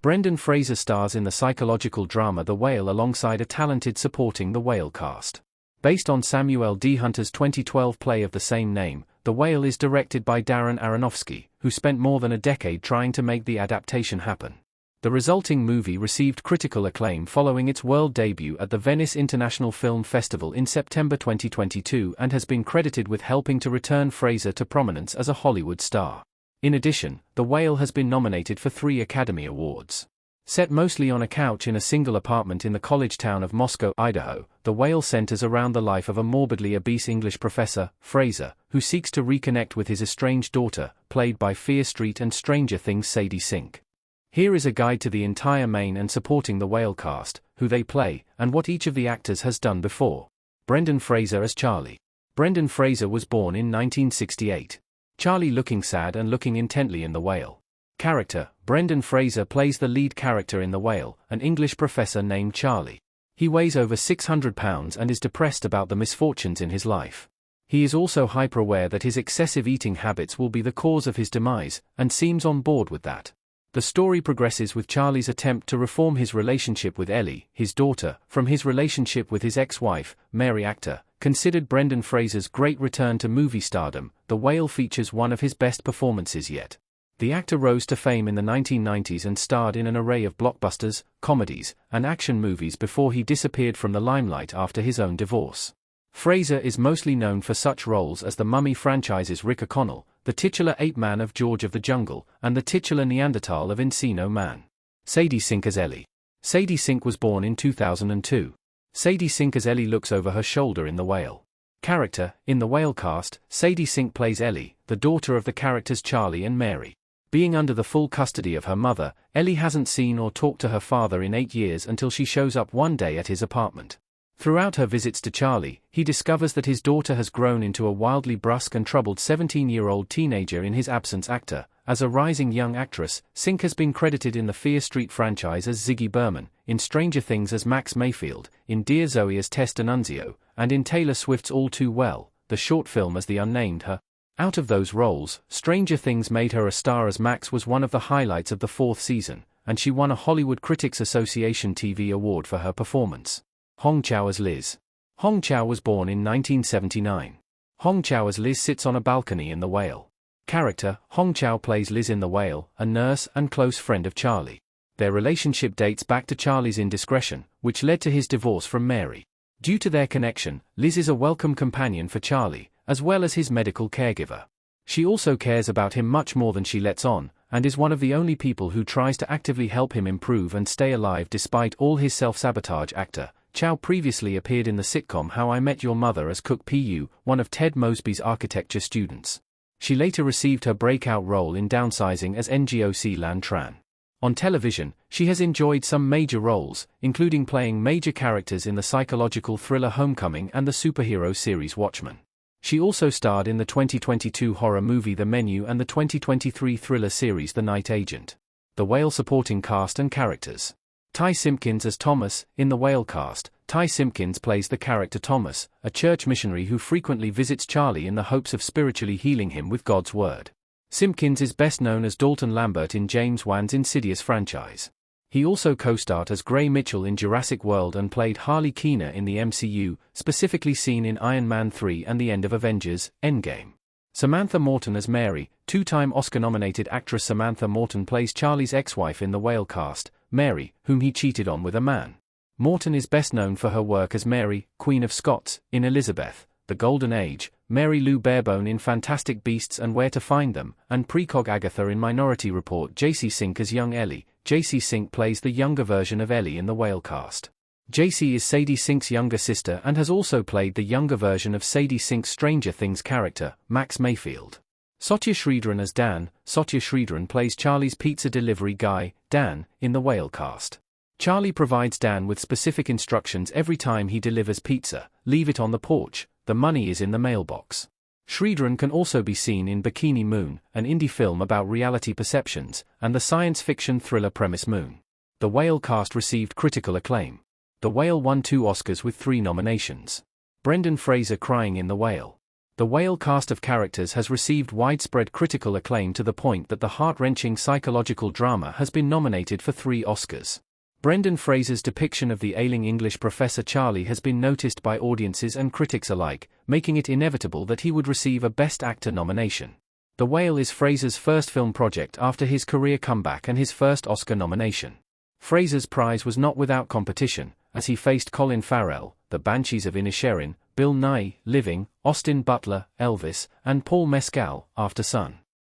Brendan Fraser stars in the psychological drama The Whale alongside a talented supporting The Whale cast. Based on Samuel D. Hunter's 2012 play of the same name, The Whale is directed by Darren Aronofsky, who spent more than a decade trying to make the adaptation happen. The resulting movie received critical acclaim following its world debut at the Venice International Film Festival in September 2022 and has been credited with helping to return Fraser to prominence as a Hollywood star. In addition, The Whale has been nominated for 3 Academy Awards. Set mostly on a couch in a single apartment in the college town of Moscow, Idaho, The Whale centers around the life of a morbidly obese English professor, Fraser, who seeks to reconnect with his estranged daughter, played by Fear Street and Stranger Things' Sadie Sink. Here is a guide to the entire main and supporting The Whale cast, who they play, and what each of the actors has done before. Brendan Fraser as Charlie. Brendan Fraser was born in 1968. Charlie looking sad and looking intently in The Whale. Character: Brendan Fraser plays the lead character in The Whale, an English professor named Charlie. He weighs over 600 pounds and is depressed about the misfortunes in his life. He is also hyper-aware that his excessive eating habits will be the cause of his demise, and seems on board with that. The story progresses with Charlie's attempt to reform his relationship with Ellie, his daughter, from his relationship with his ex-wife, Mary. Actor considered Brendan Fraser's great return to movie stardom, The Whale features one of his best performances yet. The actor rose to fame in the 1990s and starred in an array of blockbusters, comedies, and action movies before he disappeared from the limelight after his own divorce. Fraser is mostly known for such roles as the Mummy franchise's Rick O'Connell, the titular Ape-Man of George of the Jungle, and the titular Neanderthal of Encino Man. Sadie Sink as Ellie. Sadie Sink was born in 2002. Sadie Sink as Ellie looks over her shoulder in The Whale. Character: in The Whale cast, Sadie Sink plays Ellie, the daughter of the characters Charlie and Mary. Being under the full custody of her mother, Ellie hasn't seen or talked to her father in 8 years until she shows up one day at his apartment. Throughout her visits to Charlie, he discovers that his daughter has grown into a wildly brusque and troubled 17-year-old teenager in his absence. Actor: as a rising young actress, Sink has been credited in the Fear Street franchise as Ziggy Berman, in Stranger Things as Max Mayfield, in Dear Zoe as Tess D'Annunzio, and in Taylor Swift's All Too Well, the short film as the unnamed her. Out of those roles, Stranger Things made her a star as Max was one of the highlights of the 4th season, and she won a Hollywood Critics Association TV award for her performance. Hong Chau as Liz. Hong Chau was born in 1979. Hong Chau as Liz sits on a balcony in The Whale. Character: Hong Chau plays Liz in The Whale, a nurse and close friend of Charlie. Their relationship dates back to Charlie's indiscretion, which led to his divorce from Mary. Due to their connection, Liz is a welcome companion for Charlie, as well as his medical caregiver. She also cares about him much more than she lets on, and is one of the only people who tries to actively help him improve and stay alive despite all his self-sabotage. Actor: Chau previously appeared in the sitcom How I Met Your Mother as Cook Pu, one of Ted Mosby's architecture students. She later received her breakout role in Downsizing as NGOC Lan Tran. On television, she has enjoyed some major roles, including playing major characters in the psychological thriller Homecoming and the superhero series Watchmen. She also starred in the 2022 horror movie The Menu and the 2023 thriller series The Night Agent. The Whale supporting cast and characters. Ty Simpkins as Thomas. In The Whale cast, Ty Simpkins plays the character Thomas, a church missionary who frequently visits Charlie in the hopes of spiritually healing him with God's word. Simpkins is best known as Dalton Lambert in James Wan's Insidious franchise. He also co-starred as Gray Mitchell in Jurassic World and played Harley Keener in the MCU, specifically seen in Iron Man 3 and the end of Avengers: Endgame. Samantha Morton as Mary. Two-time Oscar-nominated actress Samantha Morton plays Charlie's ex-wife in The Whale cast, Mary, whom he cheated on with a man. Morton is best known for her work as Mary, Queen of Scots, in Elizabeth, The Golden Age, Mary Lou Barebone in Fantastic Beasts and Where to Find Them, and Precog Agatha in Minority Report. JC Sink as young Ellie. JC Sink plays the younger version of Ellie in The Whale cast. JC is Sadie Sink's younger sister and has also played the younger version of Sadie Sink's Stranger Things character, Max Mayfield. Satya Sridharan as Dan. Satya Sridharan plays Charlie's pizza delivery guy, Dan, in The Whale cast. Charlie provides Dan with specific instructions every time he delivers pizza: leave it on the porch, the money is in the mailbox. Sridharan can also be seen in Bikini Moon, an indie film about reality perceptions, and the science fiction thriller premise Moon. The Whale cast received critical acclaim. The Whale won 2 Oscars with 3 nominations. Brendan Fraser crying in The Whale. The Whale cast of characters has received widespread critical acclaim to the point that the heart-wrenching psychological drama has been nominated for 3 Oscars. Brendan Fraser's depiction of the ailing English Professor Charlie has been noticed by audiences and critics alike, making it inevitable that he would receive a Best Actor nomination. The Whale is Fraser's first film project after his career comeback and his first Oscar nomination. Fraser's prize was not without competition, as he faced Colin Farrell, the Banshees of Inisherin, Bill Nighy, Living, Austin Butler, Elvis, and Paul Mescal, After Sun.